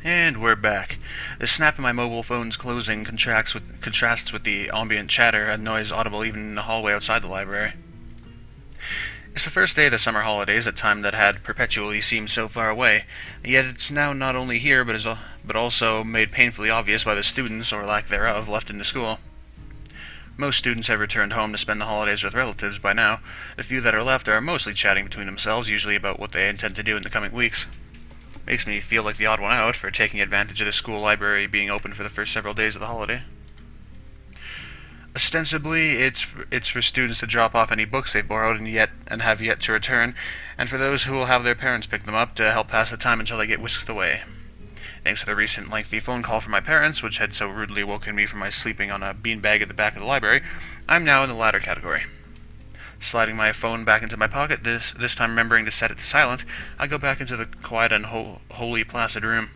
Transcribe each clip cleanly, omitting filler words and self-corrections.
And we're back. The snap of my mobile phone's closing contrasts with the ambient chatter and noise audible even in the hallway outside the library. It's the first day of the summer holidays, a time that had perpetually seemed so far away, yet it's now not only here but also made painfully obvious by the students, or lack thereof, left in the school. Most students have returned home to spend the holidays with relatives by now. The few that are left are mostly chatting between themselves, usually about what they intend to do in the coming weeks. Makes me feel like the odd one out for taking advantage of the school library being open for the first several days of the holiday. Ostensibly, it's for students to drop off any books they've borrowed and have yet to return, and for those who will have their parents pick them up to help pass the time until they get whisked away. Thanks to the recent lengthy phone call from my parents, which had so rudely woken me from my sleeping on a beanbag at the back of the library, I'm now in the latter category. Sliding my phone back into my pocket, this time remembering to set it to silent, I go back into the quiet and wholly placid room.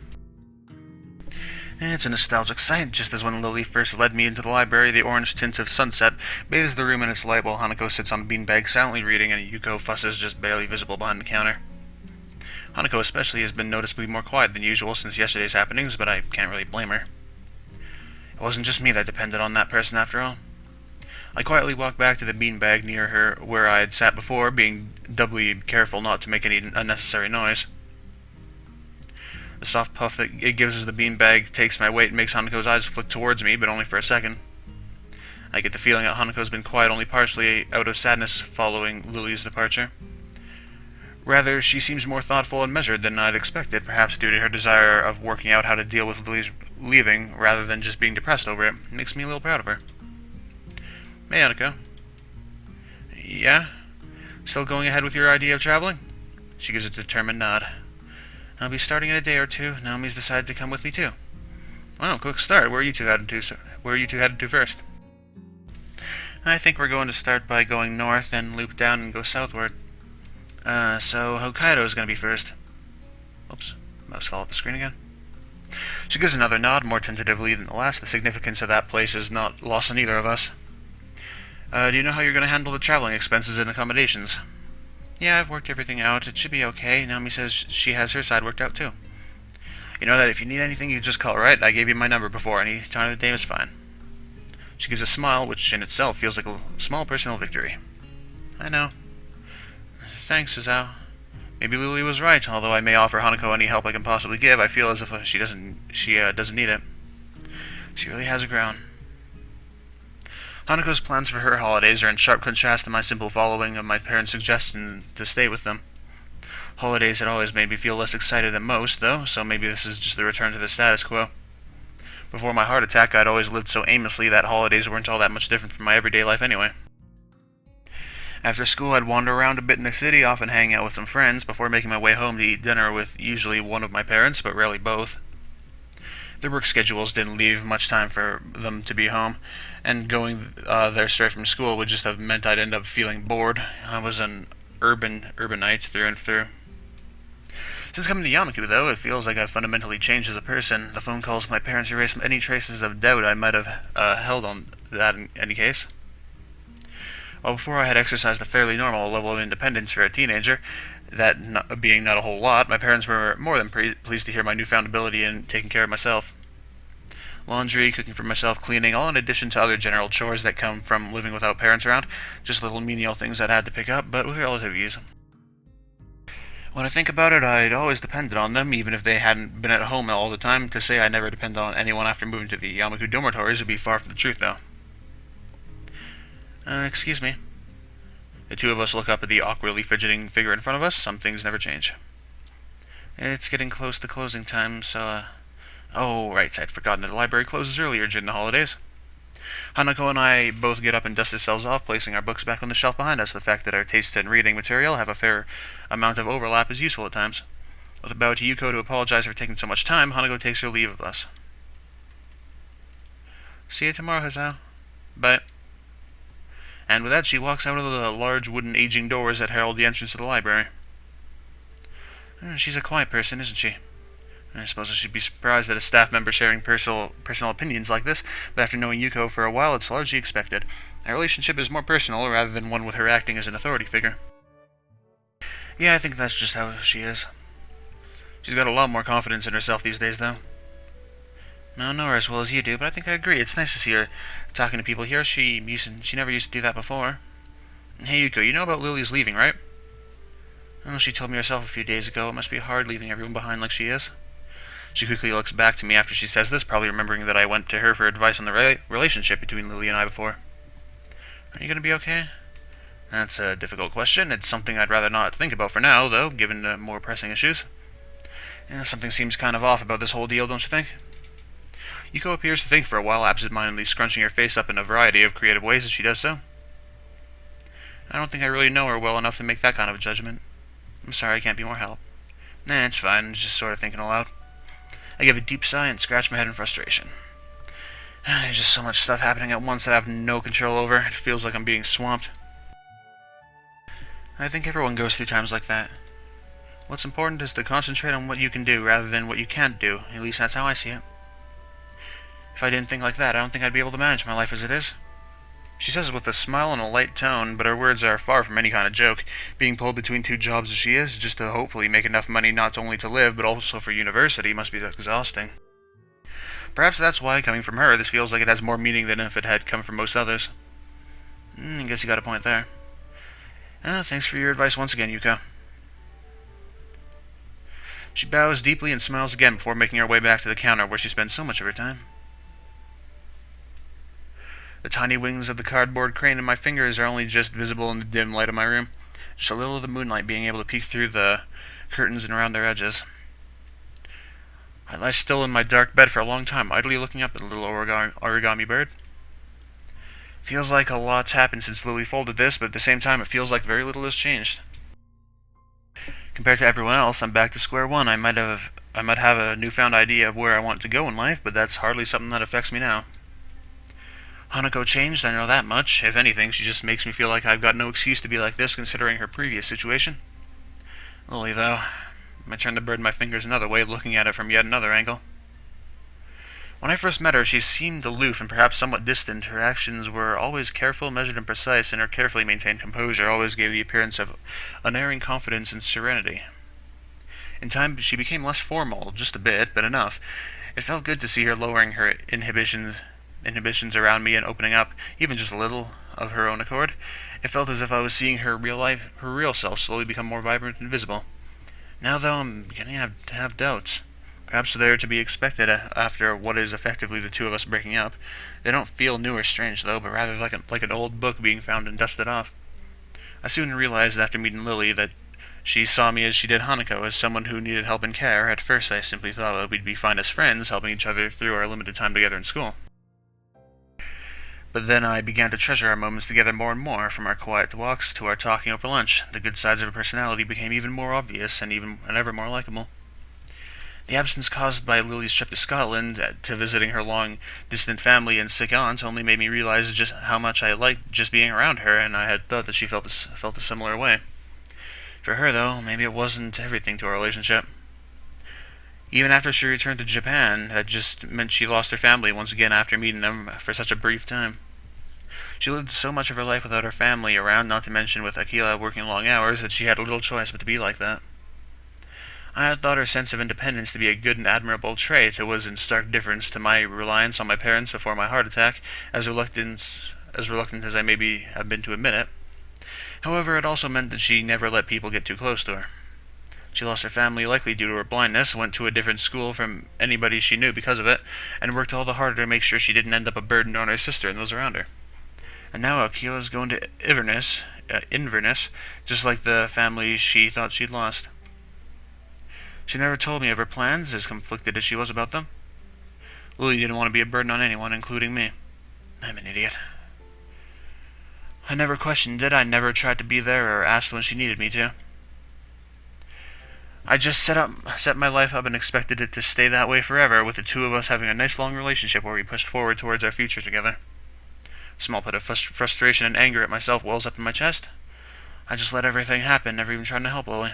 It's a nostalgic sight, just as when Lilly first led me into the library, the orange tint of sunset bathes the room in its light while Hanako sits on a beanbag silently reading and Yuko fusses just barely visible behind the counter. Hanako especially has been noticeably more quiet than usual since yesterday's happenings, but I can't really blame her. It wasn't just me that depended on that person after all. I quietly walked back to the beanbag near her where I had sat before, being doubly careful not to make any unnecessary noise. The soft puff that it gives as the beanbag takes my weight and makes Hanako's eyes flick towards me, but only for a second. I get the feeling that Hanako's been quiet only partially out of sadness following Lily's departure. Rather, she seems more thoughtful and measured than I'd expected, perhaps due to her desire of working out how to deal with Lily's leaving, rather than just being depressed over it. It makes me a little proud of her. Hey, Hanako. Yeah? Still going ahead with your idea of traveling? She gives a determined nod. I'll be starting in a day or two. Naomi's decided to come with me too. Wow, quick start. Where are you two headed to, sir? Where are you two headed to first? I think we're going to start by going north, then loop down and go southward. So Hokkaido's gonna be first. Oops, mouse fell off the screen again. She gives another nod, more tentatively than the last. The significance of that place is not lost on either of us. Do you know how you're gonna handle the traveling expenses and accommodations? Yeah, I've worked everything out. It should be okay. Naomi says she has her side worked out too. You know that if you need anything, you just call, right? I gave you my number before. Any time of the day is fine. She gives a smile, which in itself feels like a small personal victory. I know. Thanks, Suzawa. Maybe Lily was right. Although I may offer Hanako any help I can possibly give, I feel as if she doesn't need it. She really has grown. Hanako's plans for her holidays are in sharp contrast to my simple following of my parents' suggestion to stay with them. Holidays had always made me feel less excited than most, though, so maybe this is just the return to the status quo. Before my heart attack, I'd always lived so aimlessly that holidays weren't all that much different from my everyday life anyway. After school, I'd wander around a bit in the city, often hanging out with some friends, before making my way home to eat dinner with usually one of my parents, but rarely both. Their work schedules didn't leave much time for them to be home, and going there straight from school would just have meant I'd end up feeling bored. I was an urbanite through and through. Since coming to Yamaku, though, it feels like I've fundamentally changed as a person. The phone calls from my parents erased any traces of doubt I might have held on that in any case. While before I had exercised a fairly normal level of independence for a teenager, that being not a whole lot, my parents were more than pleased to hear my newfound ability in taking care of myself. Laundry, cooking for myself, cleaning, all in addition to other general chores that come from living without parents around, just little menial things I'd had to pick up, but with relative ease. When I think about it, I'd always depended on them, even if they hadn't been at home all the time. To say I never depended on anyone after moving to the Yamaku dormitories would be far from the truth, though. Excuse me. The two of us look up at the awkwardly fidgeting figure in front of us. Some things never change. It's getting close to closing time, so, Oh, right, I'd forgotten that the library closes earlier during the holidays. Hanako and I both get up and dust ourselves off, placing our books back on the shelf behind us. The fact that our tastes in reading material have a fair amount of overlap is useful at times. With a bow to Yuko to apologize for taking so much time, Hanako takes her leave of us. See you tomorrow, Hazao. Bye. And with that, she walks out of the large wooden aging doors that herald the entrance to the library. She's a quiet person, isn't she? I suppose I should be surprised at a staff member sharing personal opinions like this, but after knowing Yuko for a while, it's largely expected. Our relationship is more personal, rather than one with her acting as an authority figure. Yeah, I think that's just how she is. She's got a lot more confidence in herself these days, though. I don't know her as well as you do, but I think I agree. It's nice to see her talking to people here. She never used to do that before. Hey, Yuko, you know about Lily's leaving, right? Well, she told me herself a few days ago. It must be hard leaving everyone behind like she is. She quickly looks back to me after she says this, probably remembering that I went to her for advice on the relationship between Lily and I before. Are you going to be okay? That's a difficult question. It's something I'd rather not think about for now, though, given the more pressing issues. Something seems kind of off about this whole deal, don't you think? Yuko appears to think for a while, absent-mindedly scrunching her face up in a variety of creative ways as she does so. I don't think I really know her well enough to make that kind of a judgment. I'm sorry I can't be more help. Nah, it's fine. I'm just sort of thinking aloud. I give a deep sigh and scratch my head in frustration. There's just so much stuff happening at once that I have no control over. It feels like I'm being swamped. I think everyone goes through times like that. What's important is to concentrate on what you can do rather than what you can't do. At least that's how I see it. If I didn't think like that, I don't think I'd be able to manage my life as it is. She says it with a smile and a light tone, but her words are far from any kind of joke. Being pulled between two jobs as she is, just to hopefully make enough money not only to live, but also for university, must be exhausting. Perhaps that's why, coming from her, this feels like it has more meaning than if it had come from most others. I guess you got a point there. Thanks for your advice once again, Yuko. She bows deeply and smiles again before making her way back to the counter where she spends so much of her time. The tiny wings of the cardboard crane in my fingers are only just visible in the dim light of my room, just a little of the moonlight being able to peek through the curtains and around their edges. I lie still in my dark bed for a long time, idly looking up at the little origami bird. Feels like a lot's happened since Lily folded this, but at the same time it feels like very little has changed. Compared to everyone else, I'm back to square one. I might have a newfound idea of where I want to go in life, but that's hardly something that affects me now. Hanako changed, I know that much. If anything, she just makes me feel like I've got no excuse to be like this considering her previous situation. Lily, though, I turned the bird in my fingers another way, looking at it from yet another angle. When I first met her, she seemed aloof and perhaps somewhat distant. Her actions were always careful, measured, and precise, and her carefully maintained composure always gave the appearance of unerring confidence and serenity. In time, she became less formal, just a bit, but enough. It felt good to see her lowering her inhibitions around me and opening up, even just a little, of her own accord. It felt as if I was seeing her real self slowly become more vibrant and visible. Now, though, I'm beginning to have doubts. Perhaps they're to be expected after what is effectively the two of us breaking up. They don't feel new or strange, though, but rather like an old book being found and dusted off. I soon realized after meeting Lily that she saw me as she did Hanako, as someone who needed help and care. At first I simply thought that we'd be fine as friends, helping each other through our limited time together in school. But then I began to treasure our moments together more and more, from our quiet walks to our talking over lunch. The good sides of her personality became even more obvious and ever more likable. The absence caused by Lily's trip to Scotland, to visiting her long-distant family and sick aunt, only made me realize just how much I liked just being around her, and I had thought that she felt a similar way. For her, though, maybe it wasn't everything to our relationship. Even after she returned to Japan, that just meant she lost her family once again after meeting them for such a brief time. She lived so much of her life without her family around, not to mention with Akila working long hours, that she had little choice but to be like that. I had thought her sense of independence to be a good and admirable trait. It was in stark difference to my reliance on my parents before my heart attack, as reluctant as I maybe have been to admit it. However, it also meant that she never let people get too close to her. She lost her family likely due to her blindness, went to a different school from anybody she knew because of it, and worked all the harder to make sure she didn't end up a burden on her sister and those around her. And now Akila's going to Inverness, just like the family she thought she'd lost. She never told me of her plans, as conflicted as she was about them. Lily didn't want to be a burden on anyone, including me. I'm an idiot. I never questioned it. I never tried to be there or asked when she needed me to. I just set my life up and expected it to stay that way forever, with the two of us having a nice long relationship where we pushed forward towards our future together. A small bit of frustration and anger at myself wells up in my chest. I just let everything happen, never even trying to help Lily.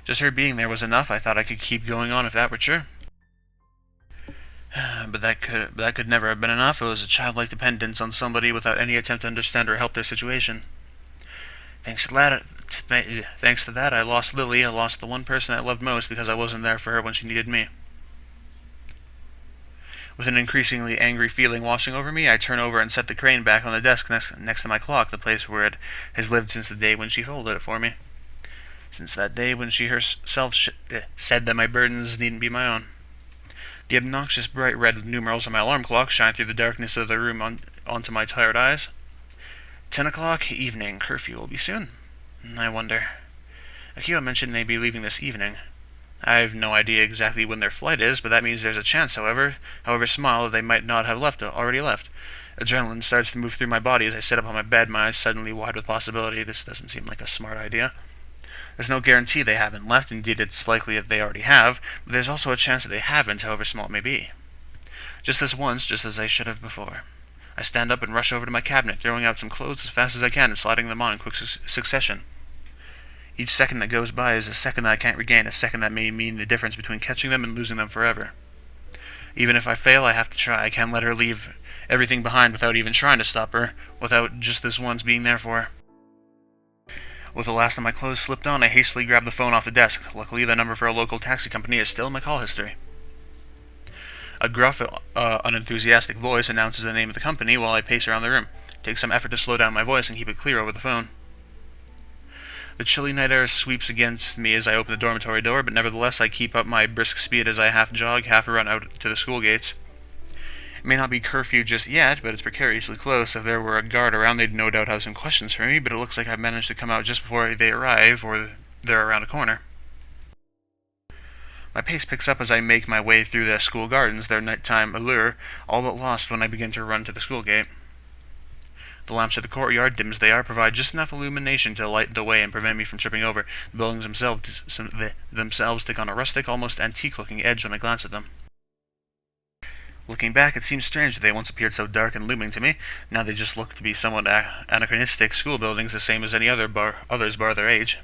Just her being there was enough. I thought I could keep going on if that were true. But that could never have been enough. It was a childlike dependence on somebody without any attempt to understand or help their situation. Thanks to Thanks to that, I lost Lilly. I lost the one person I loved most because I wasn't there for her when she needed me. With an increasingly angry feeling washing over me, I turn over and set the crane back on the desk next to my clock, the place where it has lived since the day when she folded it for me. Since that day when she herself said that my burdens needn't be my own. The obnoxious bright red numerals on my alarm clock shine through the darkness of the room onto my tired eyes. 10 o'clock, evening, curfew will be soon. I wonder. Akio mentioned they'd be leaving this evening. I've no idea exactly when their flight is, but that means there's a chance, however small, that they might not have already left. Adrenaline starts to move through my body as I sit up on my bed, my eyes suddenly wide with possibility. This doesn't seem like a smart idea. There's no guarantee they haven't left. Indeed, it's likely that they already have, but there's also a chance that they haven't, however small it may be. Just this once, just as I should have before. I stand up and rush over to my cabinet, throwing out some clothes as fast as I can and sliding them on in quick succession. Each second that goes by is a second that I can't regain, a second that may mean the difference between catching them and losing them forever. Even if I fail, I have to try. I can't let her leave everything behind without even trying to stop her, without just this once being there for her. With the last of my clothes slipped on, I hastily grab the phone off the desk. Luckily, the number for a local taxi company is still in my call history. A gruff, unenthusiastic voice announces the name of the company while I pace around the room. It takes some effort to slow down my voice and keep it clear over the phone. The chilly night air sweeps against me as I open the dormitory door, but nevertheless I keep up my brisk speed as I half jog, half run out to the school gates. It may not be curfew just yet, but it's precariously close. If there were a guard around, they'd no doubt have some questions for me, but it looks like I've managed to come out just before they arrive, or they're around a corner. My pace picks up as I make my way through the school gardens, their nighttime allure all but lost when I begin to run to the school gate. The lamps of the courtyard, dim as they are, provide just enough illumination to light the way and prevent me from tripping over. The buildings themselves take on a rustic, almost antique-looking edge when I glance at them. Looking back, it seems strange that they once appeared so dark and looming to me. Now they just look to be somewhat anachronistic school buildings, the same as any others bar their age.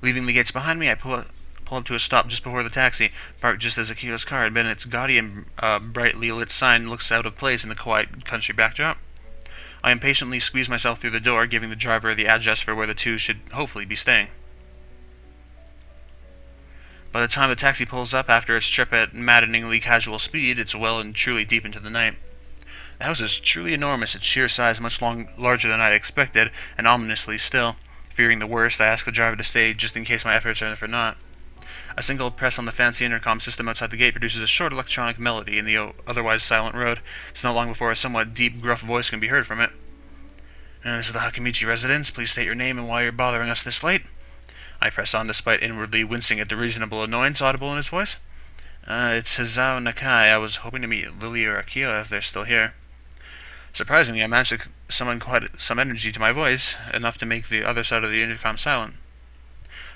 Leaving the gates behind me, I pull up to a stop just before the taxi, parked just as Akio's car had been. Its gaudy and brightly lit sign looks out of place in the quiet country backdrop. I impatiently squeeze myself through the door, giving the driver the address for where the two should hopefully be staying. By the time the taxi pulls up after its trip at maddeningly casual speed, it's well and truly deep into the night. The house is truly enormous, its sheer size much larger than I'd expected, and ominously still. Fearing the worst, I ask the driver to stay just in case my efforts are for naught. A single press on the fancy intercom system outside the gate produces a short electronic melody in the otherwise silent road. It's not long before a somewhat deep, gruff voice can be heard from it. This is the Hakamichi residence. Please state your name and why you're bothering us this late. I press on despite inwardly wincing at the reasonable annoyance audible in his voice. It's Hizao Nakai. I was hoping to meet Lilly or Akio if they're still here. Surprisingly, I managed to summon quite some energy to my voice, enough to make the other side of the intercom silent.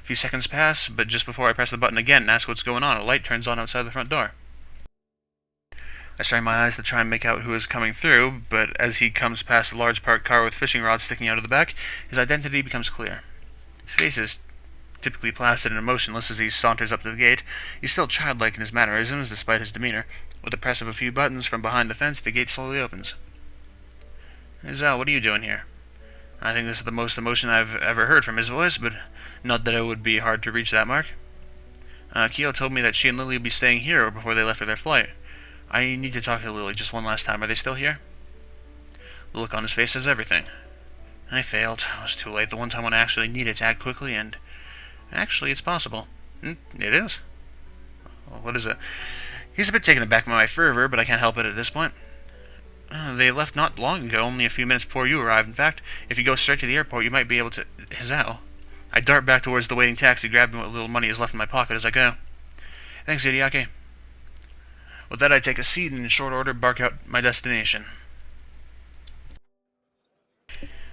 A few seconds pass, but just before I press the button again and ask what's going on, a light turns on outside the front door. I strain my eyes to try and make out who is coming through, but as he comes past a large parked car with fishing rods sticking out of the back, his identity becomes clear. His face is typically placid and emotionless as he saunters up to the gate. He's still childlike in his mannerisms, despite his demeanor. With the press of a few buttons from behind the fence, the gate slowly opens. Zal, what are you doing here? I think this is the most emotion I've ever heard from his voice, but not that it would be hard to reach that mark. Kyo told me that she and Lilly would be staying here before they left for their flight. I need to talk to Lilly just one last time. Are they still here? The look on his face says everything. I failed. I was too late the one time when I actually needed to act quickly, and actually it's possible. It is. What is it? He's a bit taken aback by my fervor, but I can't help it at this point. They left not long ago, only a few minutes before you arrived. In fact, if you go straight to the airport, you might be able to... Hizao. I dart back towards the waiting taxi, grabbing what little money is left in my pocket as I go. Thanks, Idiake. With that, I take a seat and in short order bark out my destination.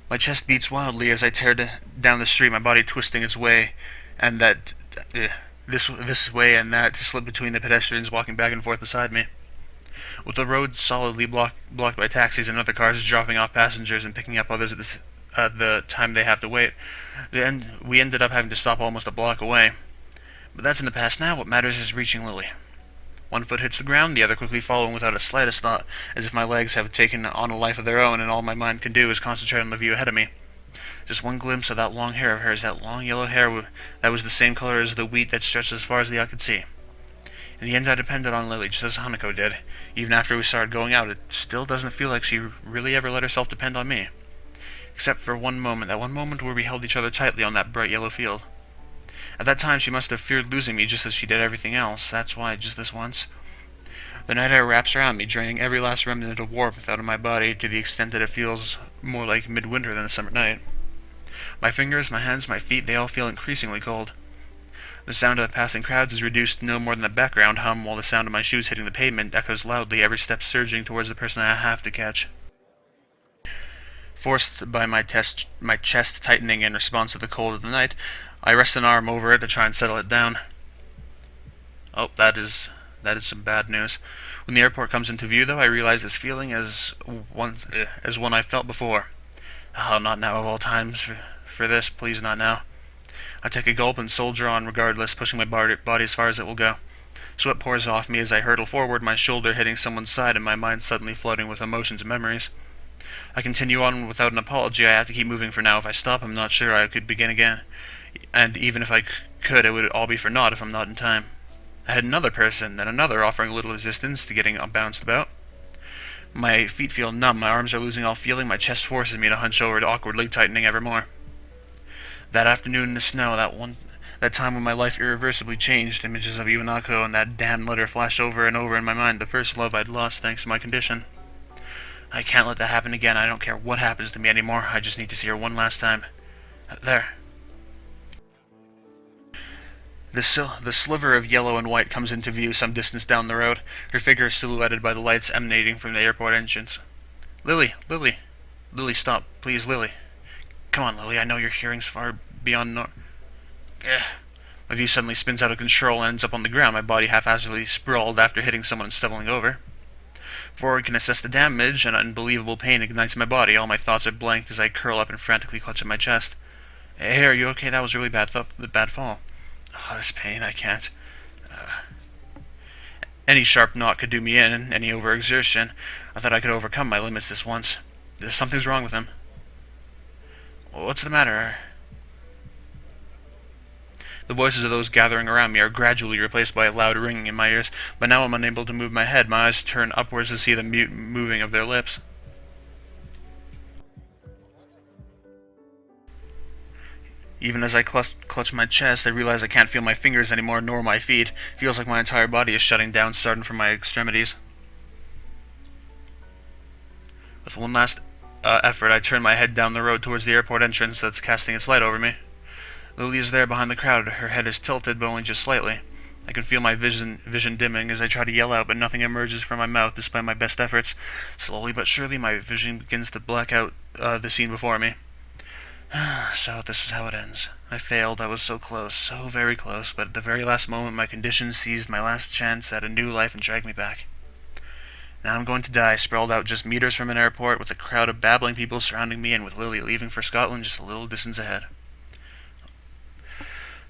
My chest beats wildly as I tear down the street, my body twisting its way, and this way and that to slip between the pedestrians walking back and forth beside me. With the road solidly blocked by taxis and other cars dropping off passengers and picking up others at the time they have to wait, we ended up having to stop almost a block away. But that's in the past now. What matters is reaching Lilly. One foot hits the ground, the other quickly following without a slightest thought, as if my legs have taken on a life of their own and all my mind can do is concentrate on the view ahead of me. Just one glimpse of that long hair of hers, that long yellow hair that was the same color as the wheat that stretched as far as the eye could see. In the end, I depended on Lilly, just as Hanako did. Even after we started going out, it still doesn't feel like she really ever let herself depend on me. Except for one moment, that one moment where we held each other tightly on that bright yellow field. At that time, she must have feared losing me just as she did everything else. That's why, just this once. The night air wraps around me, draining every last remnant of warmth out of my body to the extent that it feels more like midwinter than a summer night. My fingers, my hands, my feet, they all feel increasingly cold. The sound of the passing crowds is reduced to no more than a background hum, while the sound of my shoes hitting the pavement echoes loudly, every step surging towards the person I have to catch. Forced by my chest tightening in response to the cold of the night, I rest an arm over it to try and settle it down. Oh, that is some bad news. When the airport comes into view, though, I realize this feeling as one I felt before. Oh, not now of all times. For this, please, not now. I take a gulp and soldier on regardless, pushing my body as far as it will go. Sweat pours off me as I hurtle forward, my shoulder hitting someone's side and my mind suddenly flooding with emotions and memories. I continue on without an apology. I have to keep moving for now. If I stop, I'm not sure I could begin again. And even if I could, it would all be for naught if I'm not in time. I had another person, then another, offering little resistance to getting bounced about. My feet feel numb, my arms are losing all feeling, my chest forces me to hunch over, awkwardly tightening ever more. That afternoon in the snow, that time when my life irreversibly changed, images of Iwanako and that damned letter flash over and over in my mind, the first love I'd lost thanks to my condition. I can't let that happen again. I don't care what happens to me anymore. I just need to see her one last time. There. The sliver of yellow and white comes into view some distance down the road, her figure is silhouetted by the lights emanating from the airport entrance. Lilly! Lilly! Lilly, stop. Please, Lilly. Come on, Lilly, I know your hearing's far beyond My view suddenly spins out of control and ends up on the ground, my body haphazardly sprawled after hitting someone and stumbling over. Before I can assess the damage, an unbelievable pain ignites my body. All my thoughts are blanked as I curl up and frantically clutch at my chest. Hey, are you okay? That was really bad fall. Oh, this pain, I can't. Any sharp knock could do me in, any overexertion. I thought I could overcome my limits this once. Something's wrong with him. What's the matter? The voices of those gathering around me are gradually replaced by a loud ringing in my ears, but now I'm unable to move my head. My eyes turn upwards to see the mute moving of their lips. Even as I clutch my chest, I realize I can't feel my fingers anymore, nor my feet. It feels like my entire body is shutting down, starting from my extremities. With one last effort, I turn my head down the road towards the airport entrance that's casting its light over me. Lilly is there behind the crowd. Her head is tilted, but only just slightly. I can feel my vision dimming as I try to yell out, but nothing emerges from my mouth despite my best efforts. Slowly but surely, my vision begins to black out the scene before me. So this is how it ends. I failed. I was so close, so very close, but at the very last moment my condition seized my last chance at a new life and dragged me back. Now I'm going to die, sprawled out just meters from an airport, with a crowd of babbling people surrounding me and with Lilly leaving for Scotland just a little distance ahead.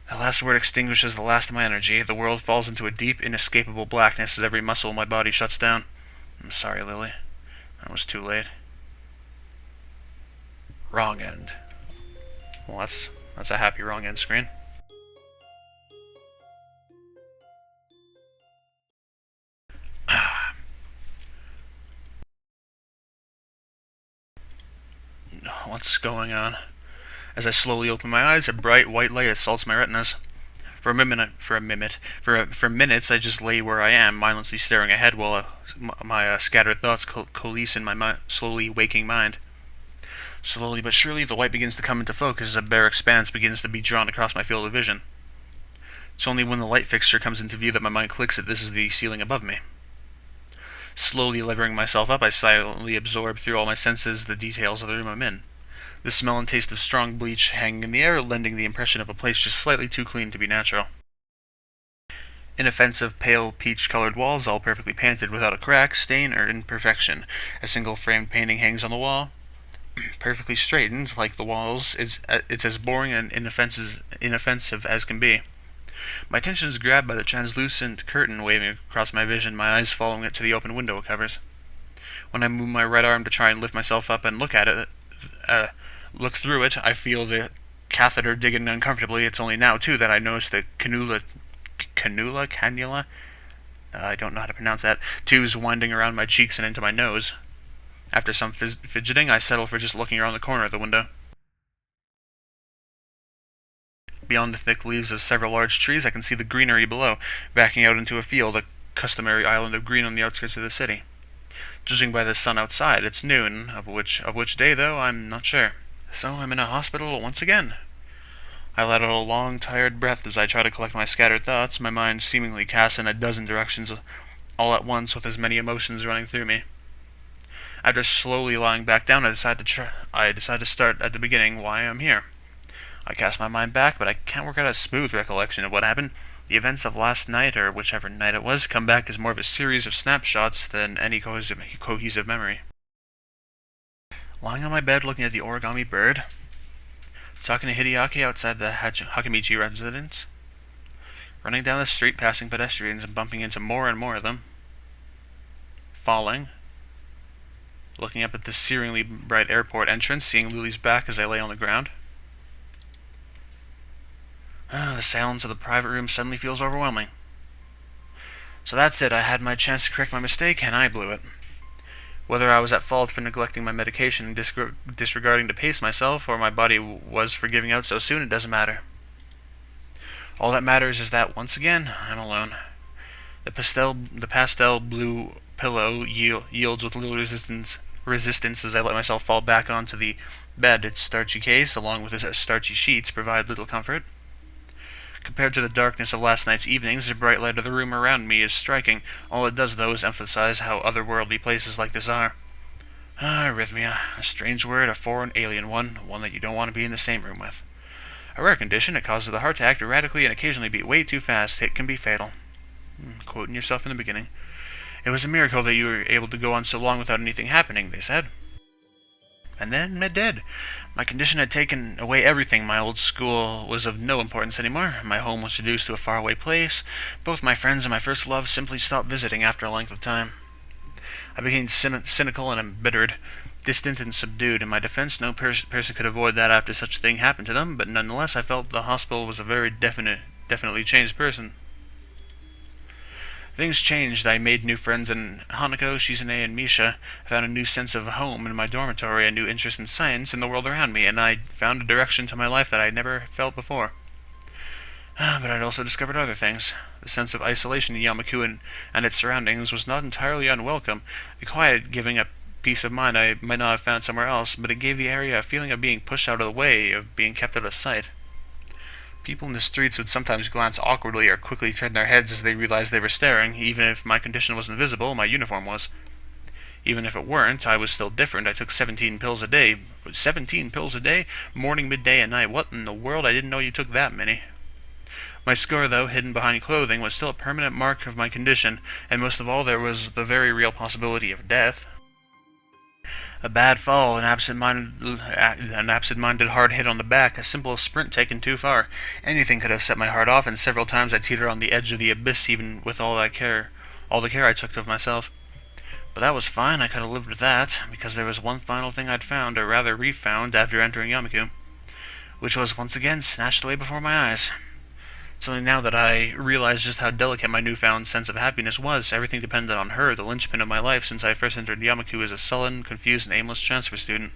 The last word extinguishes the last of my energy. The world falls into a deep, inescapable blackness as every muscle in my body shuts down. I'm sorry, Lilly. I was too late. Wrong end. Well, that's a happy wrong end screen. What's going on? As I slowly open my eyes, a bright white light assaults my retinas. For minutes, I just lay where I am, mindlessly staring ahead while my scattered thoughts coalesce in my slowly waking mind. Slowly but surely, the light begins to come into focus as a bare expanse begins to be drawn across my field of vision. It's only when the light fixture comes into view that my mind clicks that this is the ceiling above me. Slowly levering myself up, I silently absorb through all my senses the details of the room I'm in. The smell and taste of strong bleach hanging in the air, lending the impression of a place just slightly too clean to be natural. Inoffensive, pale peach-colored walls, all perfectly painted without a crack, stain, or imperfection. A single framed painting hangs on the wall, perfectly straightened, like the walls. It's as boring and inoffensive as can be. My attention is grabbed by the translucent curtain waving across my vision, my eyes following it to the open window it covers. When I move my right arm to try and lift myself up and look at it, Look through it, I feel the catheter digging uncomfortably. It's only now, too, that I notice the cannula, I don't know how to pronounce that, tubes winding around my cheeks and into my nose. After some fidgeting, I settle for just looking around the corner of the window. Beyond the thick leaves of several large trees, I can see the greenery below, backing out into a field, a customary island of green on the outskirts of the city. Judging by the sun outside, it's noon, of which day, though, I'm not sure. So I'm in a hospital once again. I let out a long, tired breath as I try to collect my scattered thoughts, my mind seemingly cast in a dozen directions all at once with as many emotions running through me. After slowly lying back down, I decide to start at the beginning, why I'm here. I cast my mind back, but I can't work out a smooth recollection of what happened. The events of last night, or whichever night it was, come back as more of a series of snapshots than any cohesive memory. Lying on my bed looking at the origami bird, talking to Hideaki outside the Hakamichi residence, running down the street passing pedestrians and bumping into more and more of them, falling, looking up at the searingly bright airport entrance, seeing Lilly's back as I lay on the ground. The silence of the private room suddenly feels overwhelming. So that's it, I had my chance to correct my mistake, and I blew it. Whether I was at fault for neglecting my medication and disregarding to pace myself, or my body was for giving out so soon, it doesn't matter. All that matters is that, once again, I'm alone. The pastel blue pillow yields with little resistance as I let myself fall back onto the bed. Its starchy case, along with its starchy sheets, provide little comfort. Compared to the darkness of last night's evenings, the bright light of the room around me is striking. All it does, though, is emphasize how otherworldly places like this are. Arrhythmia. A strange word, a foreign alien one that you don't want to be in the same room with. A rare condition, it causes the heart to act erratically and occasionally beat way too fast. It can be fatal. Quoting yourself in the beginning. It was a miracle that you were able to go on so long without anything happening, they said. And then it did. My condition had taken away everything. My old school was of no importance anymore. My home was reduced to a faraway place. Both my friends and my first love simply stopped visiting after a length of time. I became cynical and embittered, distant and subdued. In my defense, no person could avoid that after such a thing happened to them, but nonetheless I felt the hospital was a very definitely changed person. Things changed. I made new friends in Hanako, Shizune, and Misha. I found a new sense of home in my dormitory, a new interest in science and the world around me, and I found a direction to my life that I never felt before. But I'd also discovered other things. The sense of isolation in Yamaku and its surroundings was not entirely unwelcome. The quiet giving a peace of mind I might not have found somewhere else, but it gave the area a feeling of being pushed out of the way, of being kept out of sight. People in the streets would sometimes glance awkwardly or quickly turn their heads as they realized they were staring. Even if my condition wasn't visible, my uniform was. Even if it weren't, I was still different. I took 17 pills a day. 17 pills a day? Morning, midday, and night. What in the world? I didn't know you took that many. My scar, though, hidden behind clothing, was still a permanent mark of my condition, and most of all there was the very real possibility of death. A bad fall, an absent-minded hard hit on the back, a simple sprint taken too far. Anything could have set my heart off, and several times I teetered on the edge of the abyss even with all the care I took of myself. But that was fine, I could have lived with that, because there was one final thing I'd found, or rather refound, after entering Yamaku, which was once again snatched away before my eyes. It's only now that I realized just how delicate my newfound sense of happiness was. Everything depended on her, the linchpin of my life since I first entered Yamaku as a sullen, confused, and aimless transfer student.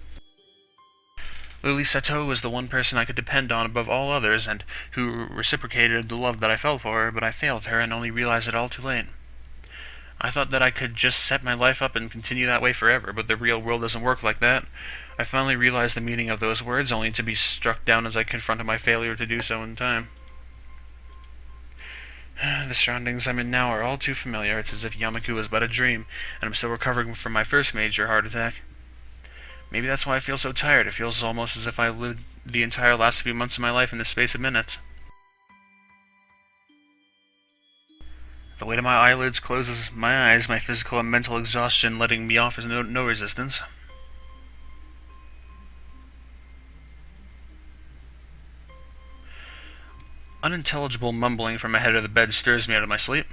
Lilly Sato was the one person I could depend on above all others, and who reciprocated the love that I felt for her, but I failed her and only realized it all too late. I thought that I could just set my life up and continue that way forever, but the real world doesn't work like that. I finally realized the meaning of those words, only to be struck down as I confronted my failure to do so in time. The surroundings I'm in now are all too familiar. It's as if Yamaku was but a dream, and I'm still recovering from my first major heart attack. Maybe that's why I feel so tired. It feels almost as if I lived the entire last few months of my life in the space of minutes. The weight of my eyelids closes my eyes, my physical and mental exhaustion letting me off as no resistance. Unintelligible mumbling from ahead of the bed stirs me out of my sleep.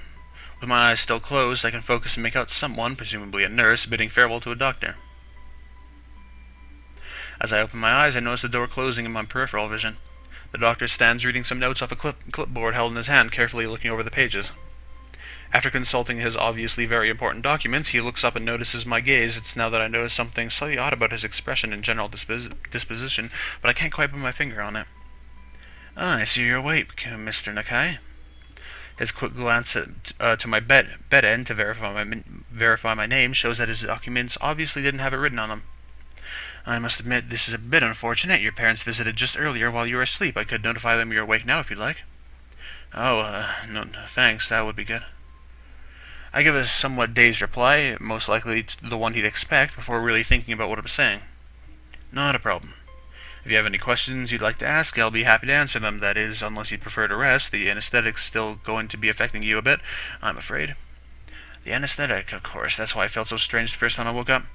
With my eyes still closed, I can focus and make out someone, presumably a nurse, bidding farewell to a doctor. As I open my eyes, I notice the door closing in my peripheral vision. The doctor stands reading some notes off a clipboard held in his hand, carefully looking over the pages. After consulting his obviously very important documents, he looks up and notices my gaze. It's now that I notice something slightly odd about his expression and general disposition, but I can't quite put my finger on it. "Ah, I see you're awake, Mr. Nakai." His quick glance to my bed end to verify my name shows that his documents obviously didn't have it written on them. "I must admit, this is a bit unfortunate. Your parents visited just earlier while you were asleep. I could notify them you're awake now if you'd like." "Oh, no, thanks, that would be good." I give a somewhat dazed reply, most likely the one he'd expect, before really thinking about what I'm saying. "Not a problem. If you have any questions you'd like to ask, I'll be happy to answer them. That is, unless you'd prefer to rest. The anesthetic's still going to be affecting you a bit, I'm afraid." The anesthetic, of course. That's why I felt so strange the first time I woke up.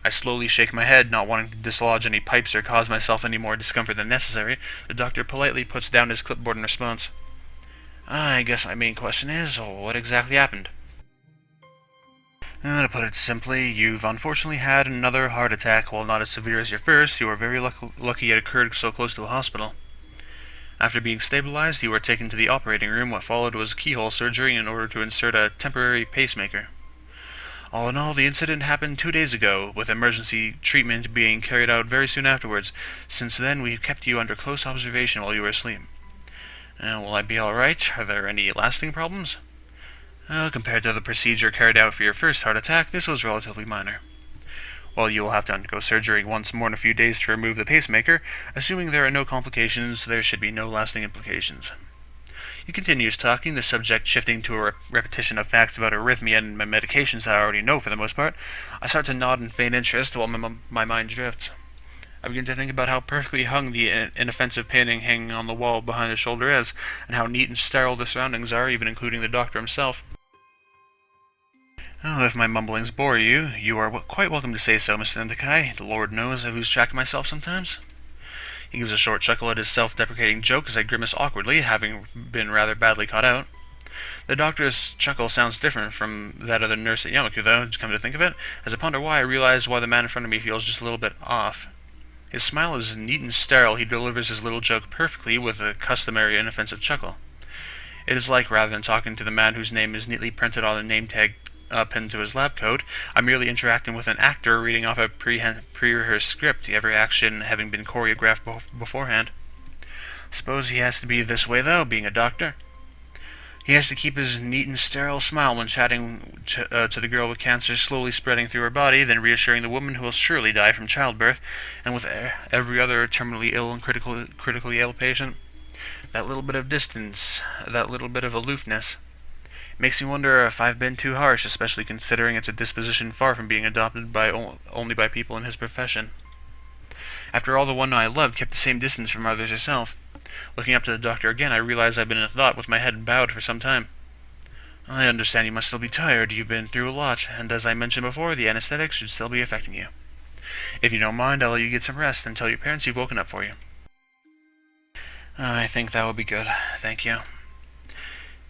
I slowly shake my head, not wanting to dislodge any pipes or cause myself any more discomfort than necessary. The doctor politely puts down his clipboard in response. "I guess my main question is, what exactly happened?" To put it simply, you've unfortunately had another heart attack. While not as severe as your first, you are very lucky it occurred so close to a hospital. After being stabilized, you were taken to the operating room. What followed was keyhole surgery in order to insert a temporary pacemaker. All in all, the incident happened 2 days ago, with emergency treatment being carried out very soon afterwards. Since then, we've kept you under close observation while you were asleep. Will I be alright? Are there any lasting problems? Compared to the procedure carried out for your first heart attack, this was relatively minor. While you will have to undergo surgery once more in a few days to remove the pacemaker, assuming there are no complications, there should be no lasting implications. He continues talking, the subject shifting to a repetition of facts about arrhythmia and my medications that I already know for the most part. I start to nod in faint interest while my mind drifts. I begin to think about how perfectly hung the inoffensive painting hanging on the wall behind his shoulder is, and how neat and sterile the surroundings are, even including the doctor himself. If my mumblings bore you, you are quite welcome to say so, Mr. Nakai. The Lord knows I lose track of myself sometimes. He gives a short chuckle at his self-deprecating joke as I grimace awkwardly, having been rather badly caught out. The doctor's chuckle sounds different from that of the nurse at Yamaku, though, come to think of it. As I ponder why, I realize why the man in front of me feels just a little bit off. His smile is neat and sterile. He delivers his little joke perfectly with a customary inoffensive chuckle. It is like, rather than talking to the man whose name is neatly printed on a name tag pinned to his lab coat, I'm merely interacting with an actor reading off a pre-rehearsed script, every action having been choreographed beforehand. Suppose he has to be this way, though, being a doctor. He has to keep his neat and sterile smile when chatting to the girl with cancer slowly spreading through her body, then reassuring the woman who will surely die from childbirth, and with every other terminally ill and critically ill patient. That little bit of distance, that little bit of aloofness. Makes me wonder if I've been too harsh, especially considering it's a disposition far from being adopted only by people in his profession. After all, the one I loved kept the same distance from others herself. Looking up to the doctor again, I realize I've been in thought with my head bowed for some time. "I understand you must still be tired. You've been through a lot, and as I mentioned before, the anesthetic should still be affecting you. If you don't mind, I'll let you get some rest and tell your parents you've woken up for you." "I think that would be good. Thank you."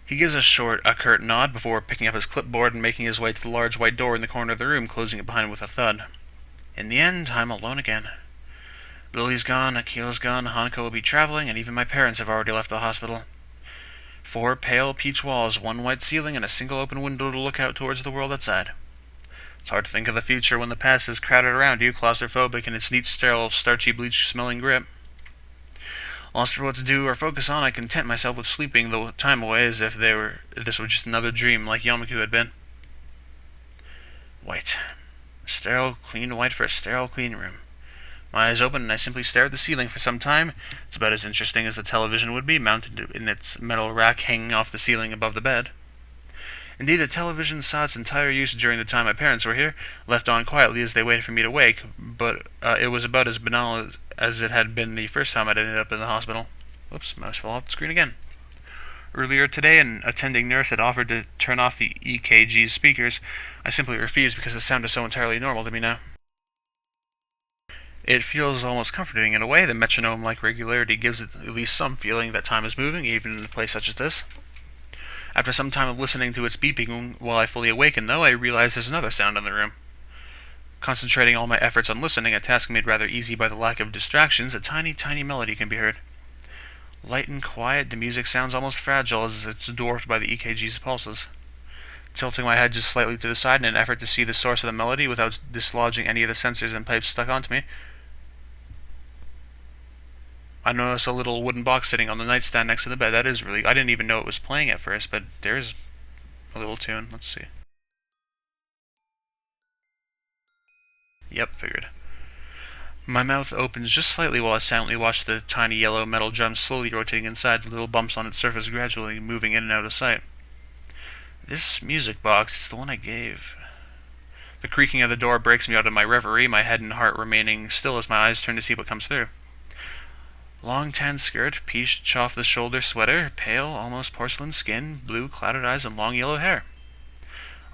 He gives a curt nod before picking up his clipboard and making his way to the large white door in the corner of the room, closing it behind him with a thud. In the end, I'm alone again. Lilly's gone, Akila's gone, Hanako will be traveling, and even my parents have already left the hospital. 4 pale peach walls, 1 white ceiling, and a single open window to look out towards the world outside. It's hard to think of the future when the past is crowded around you, claustrophobic in its neat, sterile, starchy, bleach-smelling grip. Lost for what to do or focus on, I content myself with sleeping the time away as if this were just another dream like Yamaku had been. White. Sterile, clean white for a sterile, clean room. My eyes open and I simply stare at the ceiling for some time. It's about as interesting as the television would be, mounted in its metal rack hanging off the ceiling above the bed. Indeed, the television saw its entire use during the time my parents were here, left on quietly as they waited for me to wake, but it was about as banal as it had been the first time I'd ended up in the hospital. Whoops, mouse fell off the screen again. Earlier today, an attending nurse had offered to turn off the EKG's speakers. I simply refused because the sound is so entirely normal to me now. It feels almost comforting in a way. The metronome-like regularity gives it at least some feeling that time is moving, even in a place such as this. After some time of listening to its beeping while I fully awaken, though, I realize there's another sound in the room. Concentrating all my efforts on listening, a task made rather easy by the lack of distractions, a tiny, tiny melody can be heard. Light and quiet, the music sounds almost fragile as it's dwarfed by the EKG's pulses. Tilting my head just slightly to the side in an effort to see the source of the melody without dislodging any of the sensors and pipes stuck onto me, I noticed a little wooden box sitting on the nightstand next to the bed. That is really... I didn't even know it was playing at first, but there's a little tune. Let's see. Yep, figured. My mouth opens just slightly while I silently watch the tiny yellow metal drum slowly rotating inside, the little bumps on its surface gradually moving in and out of sight. This music box is the one I gave. The creaking of the door breaks me out of my reverie, my head and heart remaining still as my eyes turn to see what comes through. Long tan skirt, pieced off-the-shoulder sweater, pale, almost porcelain skin, blue clouded eyes, and long yellow hair.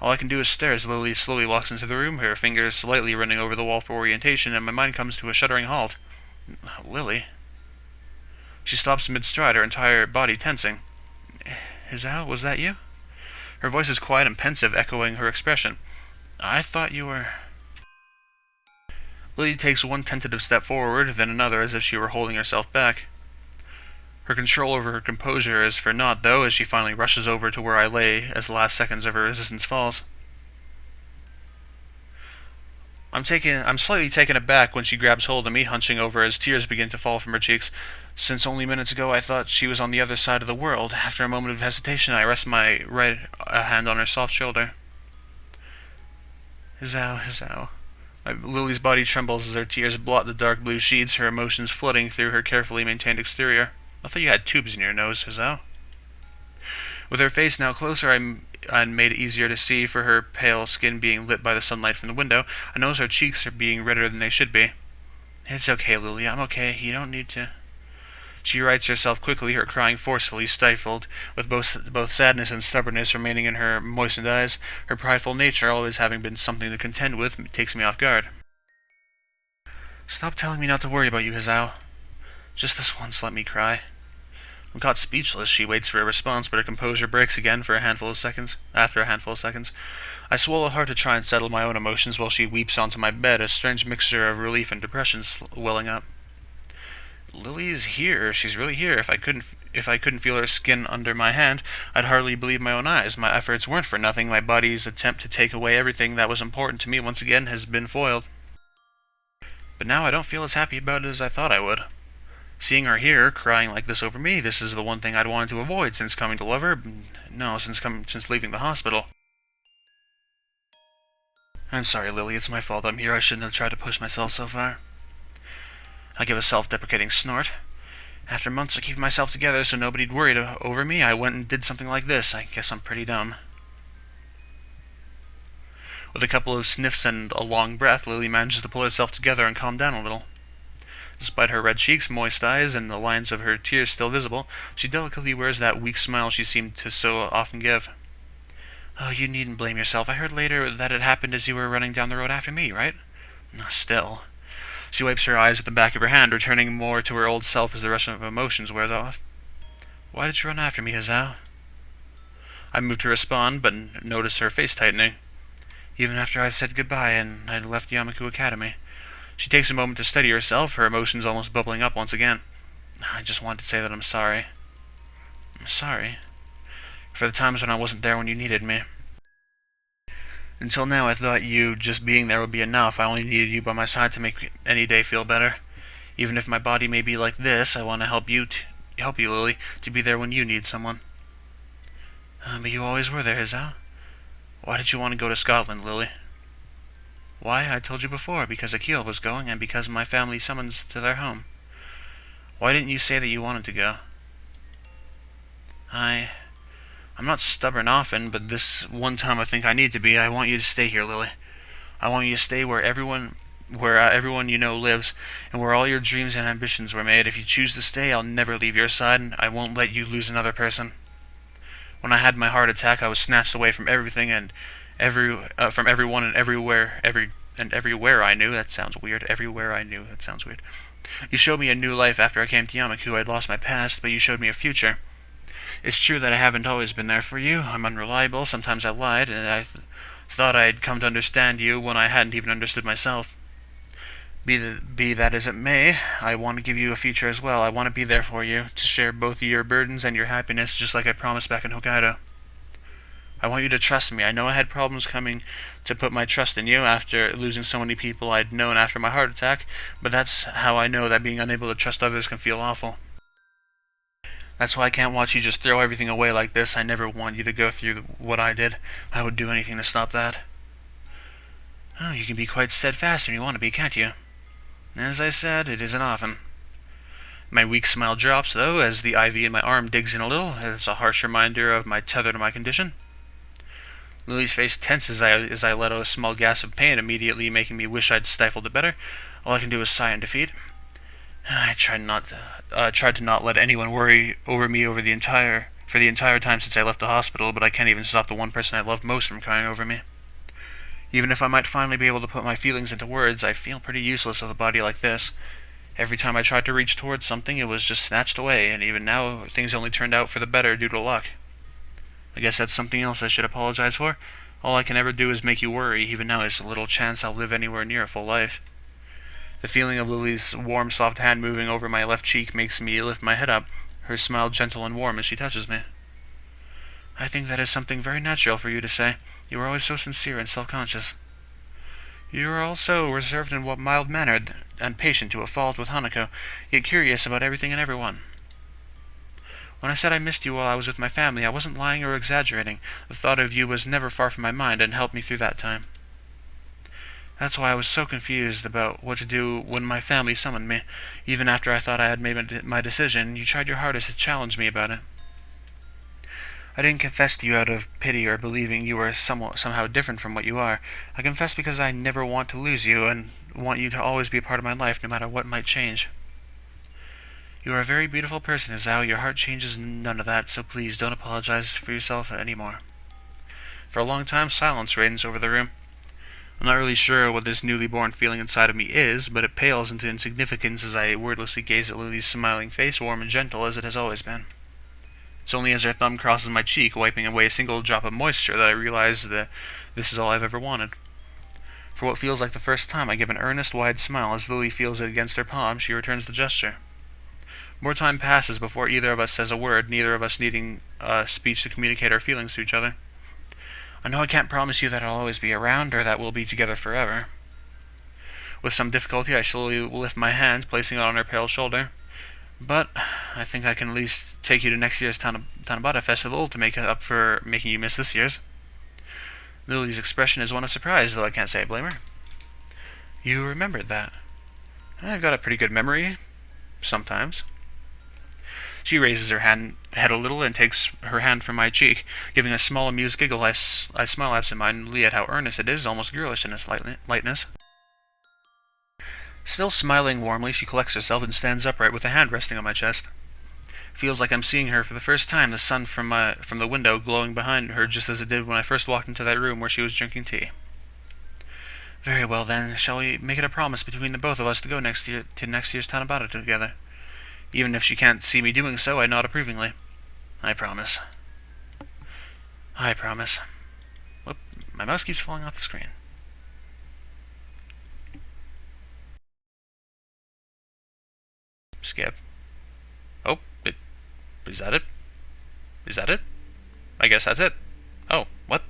All I can do is stare as Lilly slowly walks into the room, her fingers slightly running over the wall for orientation, and my mind comes to a shuddering halt. Lilly. She stops mid-stride, her entire body tensing. Hizao, was that you? Her voice is quiet and pensive, echoing her expression. I thought you were... Lilly takes one tentative step forward, then another, as if she were holding herself back. Her control over her composure is for naught, though, as she finally rushes over to where I lay as the last seconds of her resistance falls. I'm slightly taken aback when she grabs hold of me, hunching over as tears begin to fall from her cheeks. Since only minutes ago I thought she was on the other side of the world. After a moment of hesitation, I rest my right hand on her soft shoulder. Hizao. Lily's body trembles as her tears blot the dark blue sheets, her emotions flooding through her carefully maintained exterior. I thought you had tubes in your nose, Hizao. With her face now closer and made easier to see for her pale skin being lit by the sunlight from the window, I notice her cheeks are being redder than they should be. It's okay, Lilly, I'm okay. You don't need to... She rights herself quickly, her crying forcefully stifled, with both sadness and stubbornness remaining in her moistened eyes. Her prideful nature, always having been something to contend with, takes me off guard. Stop telling me not to worry about you, Hizao. Just this once, let me cry. I'm caught speechless. She waits for a response, but her composure breaks again for after a handful of seconds. I swallow hard to try and settle my own emotions while she weeps onto my bed, a strange mixture of relief and depression welling up. Lily is here. She's really here. If I couldn't feel her skin under my hand, I'd hardly believe my own eyes. My efforts weren't for nothing. My body's attempt to take away everything that was important to me once again has been foiled. But now I don't feel as happy about it as I thought I would. Seeing her here, crying like this over me, this is the one thing I'd wanted to avoid since coming to love her. No, since leaving the hospital. I'm sorry, Lily. It's my fault. I'm here. I shouldn't have tried to push myself so far. I give a self-deprecating snort. After months of keeping myself together so nobody'd worried over me, I went and did something like this. I guess I'm pretty dumb. With a couple of sniffs and a long breath, Lily manages to pull herself together and calm down a little. Despite her red cheeks, moist eyes, and the lines of her tears still visible, she delicately wears that weak smile she seemed to so often give. Oh, you needn't blame yourself. I heard later that it happened as you were running down the road after me, right? Still. She wipes her eyes with the back of her hand, returning more to her old self as the rush of emotions wears off. Why did you run after me, Hizao? I moved to respond, but noticed her face tightening. Even after I said goodbye and I'd left Yamaku Academy. She takes a moment to steady herself, her emotions almost bubbling up once again. I just wanted to say that I'm sorry. I'm sorry. For the times when I wasn't there when you needed me. Until now, I thought you just being there would be enough. I only needed you by my side to make any day feel better. Even if my body may be like this, I want to help you, Lily, to be there when you need someone. But you always were there, Hizao. Why did you want to go to Scotland, Lily? Why? I told you before, because Akil was going, and because my family summons to their home. Why didn't you say that you wanted to go? I'm not stubborn often, but this one time I think I need to be. I want you to stay here, Lily. I want you to stay where everyone you know lives, and where all your dreams and ambitions were made. If you choose to stay, I'll never leave your side, and I won't let you lose another person. When I had my heart attack, I was snatched away from everything and from everyone and everywhere I knew. That sounds weird. Everywhere I knew. That sounds weird. You showed me a new life after I came to Yamaku. I'd lost my past, but you showed me a future. It's true that I haven't always been there for you. I'm unreliable. Sometimes I lied, and Thought I'd come to understand you when I hadn't even understood myself. Be that as it may, I want to give you a future as well. I want to be there for you, to share both your burdens and your happiness, just like I promised back in Hokkaido. I want you to trust me. I know I had problems coming to put my trust in you after losing so many people I'd known after my heart attack, but that's how I know that being unable to trust others can feel awful. That's why I can't watch you just throw everything away like this. I never want you to go through what I did. I would do anything to stop that. Oh, you can be quite steadfast when you want to be, can't you? As I said, it isn't often. My weak smile drops, though, as the ivy in my arm digs in a little. It's a harsh reminder of my tether to my condition. Lily's face tenses as I let out a small gasp of pain, immediately making me wish I'd stifled it better. All I can do is sigh in defeat. I tried to not let anyone worry over me for the entire time since I left the hospital, but I can't even stop the one person I loved most from crying over me. Even if I might finally be able to put my feelings into words, I feel pretty useless with a body like this. Every time I tried to reach towards something, it was just snatched away, and even now, things only turned out for the better due to luck. I guess that's something else I should apologize for. All I can ever do is make you worry. Even now, there's a little chance I'll live anywhere near a full life. The feeling of Lily's warm, soft hand moving over my left cheek makes me lift my head up, her smile gentle and warm as she touches me. I think that is something very natural for you to say. You are always so sincere and self-conscious. You are also reserved and mild-mannered and patient to a fault with Hanako, yet curious about everything and everyone. When I said I missed you while I was with my family, I wasn't lying or exaggerating. The thought of you was never far from my mind and helped me through that time. That's why I was so confused about what to do when my family summoned me. Even after I thought I had made my decision, you tried your hardest to challenge me about it. I didn't confess to you out of pity or believing you were somehow different from what you are. I confessed because I never want to lose you and want you to always be a part of my life, no matter what might change. You are a very beautiful person, Izao. Your heart changes none of that, so please don't apologize for yourself anymore. For a long time, silence reigns over the room. I'm not really sure what this newly born feeling inside of me is, but it pales into insignificance as I wordlessly gaze at Lily's smiling face, warm and gentle as it has always been. It's only as her thumb crosses my cheek, wiping away a single drop of moisture, that I realize that this is all I've ever wanted. For what feels like the first time, I give an earnest, wide smile. As Lily feels it against her palm, she returns the gesture. More time passes before either of us says a word, neither of us needing speech to communicate our feelings to each other. I know I can't promise you that I'll always be around, or that we'll be together forever. With some difficulty, I slowly lift my hand, placing it on her pale shoulder. But I think I can at least take you to next year's Tanabata Festival to make up for making you miss this year's. Lily's expression is one of surprise, though I can't say I blame her. You remembered that. I've got a pretty good memory. Sometimes. She raises her head a little and takes her hand from my cheek. Giving a small amused giggle, I smile absent-mindedly at how earnest it is, almost girlish in its lightness. Still smiling warmly, she collects herself and stands upright with a hand resting on my chest. Feels like I'm seeing her for the first time, the sun from the window glowing behind her just as it did when I first walked into that room where she was drinking tea. Very well then, shall we make it a promise between the both of us to go next year's Tanabata together? Even if she can't see me doing so, I nod approvingly. I promise. I promise. Whoop, my mouse keeps falling off the screen. Skip. Oh, is that it? Is that it? I guess that's it. Oh, what?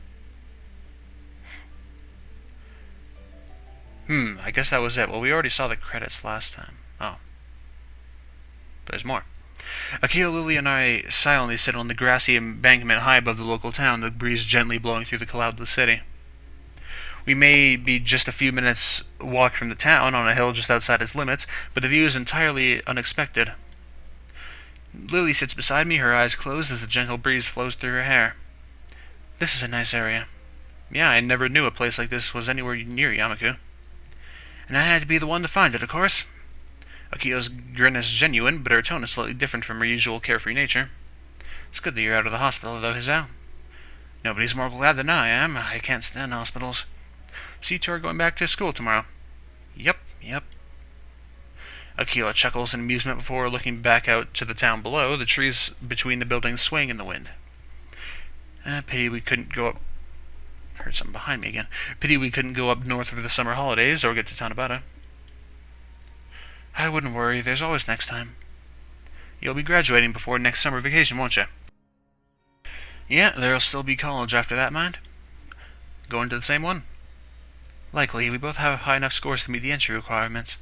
I guess that was it. Well, we already saw the credits last time. Oh. There's more. Akio, Lily, and I silently sit on the grassy embankment high above the local town, the breeze gently blowing through the cloudless city. We may be just a few minutes' walk from the town, on a hill just outside its limits, but the view is entirely unexpected. Lily sits beside me, her eyes closed as the gentle breeze flows through her hair. This is a nice area. Yeah, I never knew a place like this was anywhere near Yamaku. And I had to be the one to find it, of course. Akio's grin is genuine, but her tone is slightly different from her usual carefree nature. It's good that you're out of the hospital, though, Izao. Nobody's more glad than I am. I can't stand hospitals. So you two are going back to school tomorrow? Yep. Akio chuckles in amusement before looking back out to the town below. The trees between the buildings swing in the wind. Pity we couldn't go up Heard something behind me again. Pity we couldn't go up north for the summer holidays or get to Tanabata. I wouldn't worry. There's always next time. You'll be graduating before next summer vacation, won't you? Yeah, there'll still be college after that, mind? Going to the same one? Likely. We both have high enough scores to meet the entry requirements.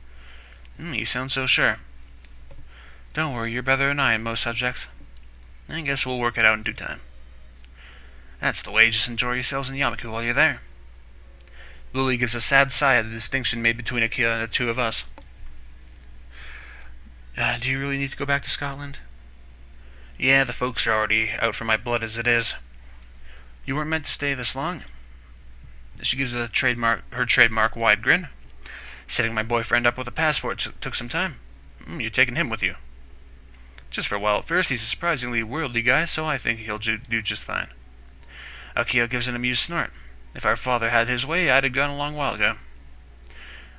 You sound so sure. Don't worry, you're better than I in most subjects. I guess we'll work it out in due time. That's the way, just enjoy yourselves in Yamaku while you're there. Lilly gives a sad sigh at the distinction made between Akira and the two of us. Do you really need to go back to Scotland? Yeah, the folks are already out for my blood as it is. You weren't meant to stay this long. She gives her trademark wide grin. Setting my boyfriend up with a passport took some time. You're taking him with you. Just for a while at first. He's a surprisingly worldly guy, so I think he'll do just fine. Akio gives an amused snort. If our father had his way, I'd have gone a long while ago.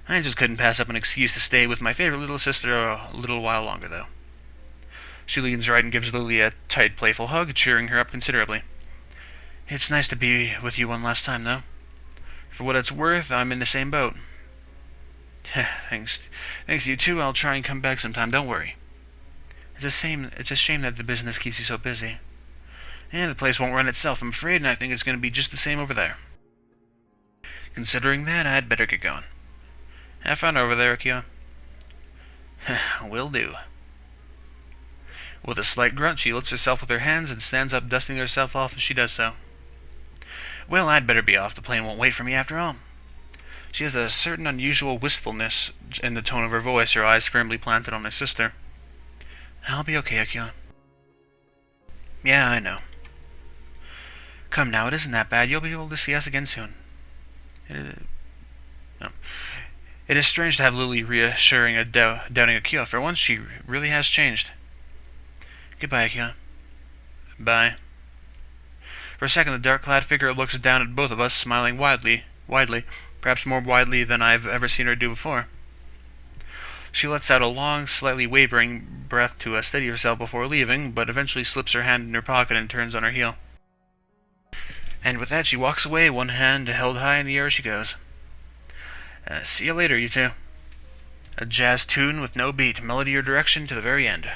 I just couldn't pass up an excuse to stay with my favorite little sister a little while longer, though. She leans right and gives Lily a tight, playful hug, cheering her up considerably. It's nice to be with you one last time, though. For what it's worth, I'm in the same boat. Thanks to you too. I'll try and come back sometime. Don't worry. It's a shame that the business keeps you so busy. And the place won't run itself, I'm afraid, and I think it's going to be just the same over there. Considering that, I'd better get going. Have fun over there, Akio. Will do. With a slight grunt, she lifts herself with her hands and stands up, dusting herself off as she does so. Well, I'd better be off. The plane won't wait for me after all. She has a certain unusual wistfulness in the tone of her voice, her eyes firmly planted on her sister. I'll be okay, Akio. Yeah, I know. Come now, it isn't that bad. You'll be able to see us again soon. It is strange to have Lily reassuring a doubting Akio. For once, she really has changed. Goodbye, Akio. Bye. For a second, the dark-clad figure looks down at both of us, smiling widely, perhaps more widely than I've ever seen her do before. She lets out a long, slightly wavering breath to steady herself before leaving, but eventually slips her hand in her pocket and turns on her heel. And with that, she walks away, one hand held high in the air as she goes. See you later, you two. A jazz tune with no beat, melody or direction to the very end.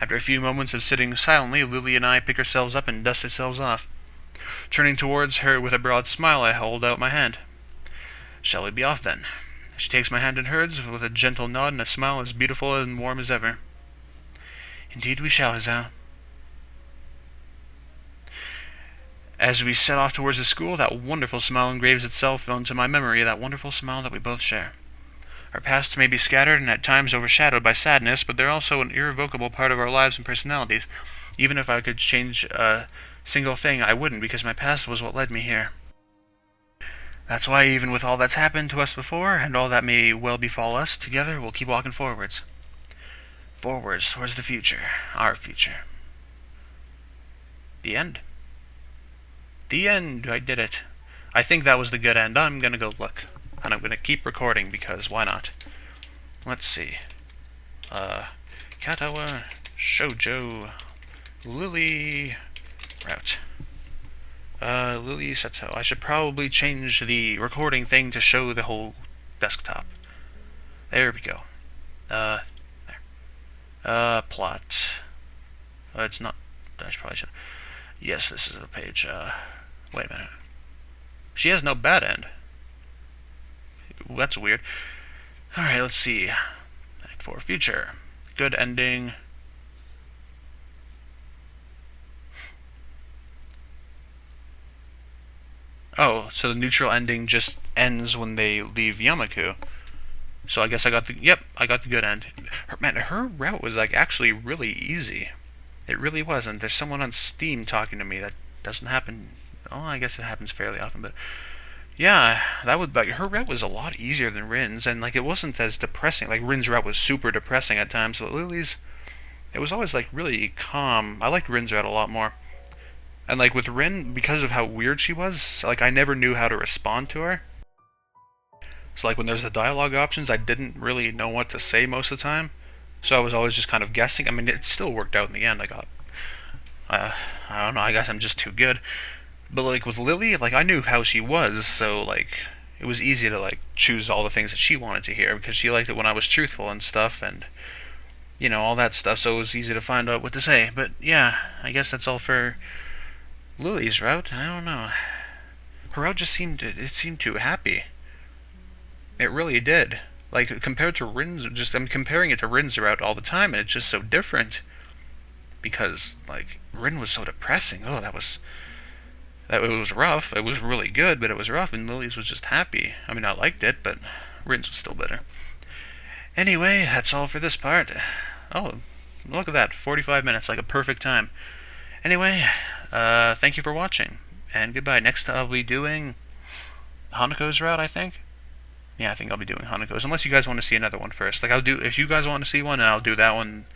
After a few moments of sitting silently, Lily and I pick ourselves up and dust ourselves off. Turning towards her with a broad smile, I hold out my hand. Shall we be off, then? She takes my hand in hers with a gentle nod and a smile as beautiful and warm as ever. Indeed we shall, Hazao. As we set off towards the school, that wonderful smile engraves itself onto my memory, that wonderful smile that we both share. Our pasts may be scattered and at times overshadowed by sadness, but they're also an irrevocable part of our lives and personalities. Even if I could change a single thing, I wouldn't, because my past was what led me here. That's why, even with all that's happened to us before, and all that may well befall us, together we'll keep walking forwards. Forwards towards the future. Our future. The end. The end! I did it. I think that was the good end. I'm gonna go look. And I'm gonna keep recording, because why not? Let's see. Katawa Shoujo Lilly route. Lilly Seto. I should probably change the recording thing to show the whole desktop. There we go. There. Plot. It's not... I probably should... Yes, this is the page. Wait a minute. She has no bad end. That's weird. Alright, let's see. Act 4, future. Good ending. Oh, so the neutral ending just ends when they leave Yamaku. So I guess I got the... Yep, I got the good end. Her route was, like, actually really easy. It really was, and there's someone on Steam talking to me. That doesn't happen... Oh, I guess it happens fairly often, but... Yeah, that would... Like, her route was a lot easier than Rin's, and, like, it wasn't as depressing. Like, Rin's route was super depressing at times, but Lily's... It was always, like, really calm. I liked Rin's route a lot more. And, like, with Rin, because of how weird she was, like, I never knew how to respond to her. So, like, when there's the dialogue options, I didn't really know what to say most of the time. So I was always just kind of guessing. I mean, it still worked out in the end. I don't know, I guess I'm just too good. But, like, with Lilly, like, I knew how she was, so, like, it was easy to, like, choose all the things that she wanted to hear, because she liked it when I was truthful and stuff, and, you know, all that stuff, so it was easy to find out what to say. But, yeah, I guess that's all for Lily's route. I don't know. Her route just it seemed too happy. It really did. Like, compared to Rin's, I'm comparing it to Rin's route all the time, and it's just so different. Because, like, Rin was so depressing. Oh, it was rough. It was really good, but it was rough, and Lily's was just happy. I mean, I liked it, but Rin's was still better. Anyway, that's all for this part. Oh, look at that. 45 minutes, like a perfect time. Anyway, thank you for watching, and goodbye. Next I'll be doing Hanako's route, I think. Yeah, I think I'll be doing Hanako's, unless you guys want to see another one first. Like, if you guys want to see one, and I'll do that one.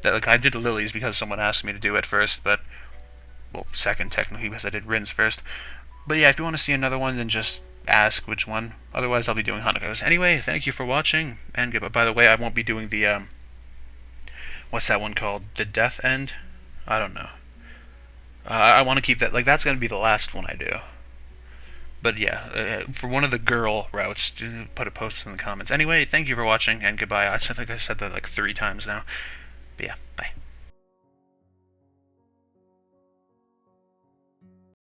Like, I did Lily's because someone asked me to do it first, but, well, second, technically, because I did Rin's first. But yeah, if you want to see another one, then just ask which one. Otherwise, I'll be doing Hanako's. Anyway, thank you for watching, and goodbye. By the way, I won't be doing the, what's that one called? The Death End? I don't know. I want to keep that, like, that's going to be the last one I do. But yeah, for one of the girl routes, put a post in the comments. Anyway, thank you for watching, and goodbye. I think I said that like 3 times now. But yeah, bye.